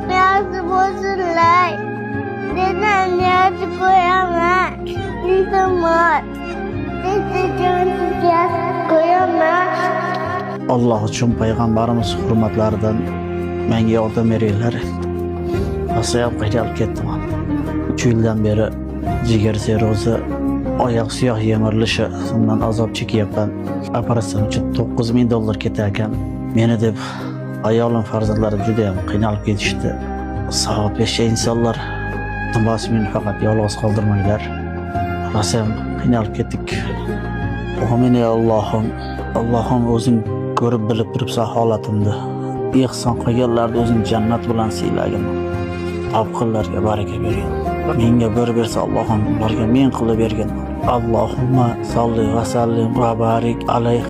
Niyozi bo'lsinlar. Dedam niyozi qo'yaman. Iltimos. Sizga qo'yaman. Alloh uchun payg'ambarimiz hurmatlaridan menga yordam beringlar. Asayam qiynalib ketdim. 3 yildan beri jigar serozi, oyoq suyoq yemirilishi, bundan azob chekyapman. Operatsiya uchun $9,000 ketar ekan. Meni deb ayolim, farzandlarim juda ham qiynalib ketishdi. Savob bergan insonlar, iltimos meni faqat yolg'iz qoldirmanglar. Asayam qiynalib ketdik. Amin ey Allohim. Allohim o'zing ko'rib bilib turibsan holatimni. Ehson qilganlarni o'zing jannat bilan siylagin. Topqinlarga baraka bergin. Menga bir bersa Allohim ularga men qilib bergin. Allohumma salli va sallim va barik alayhi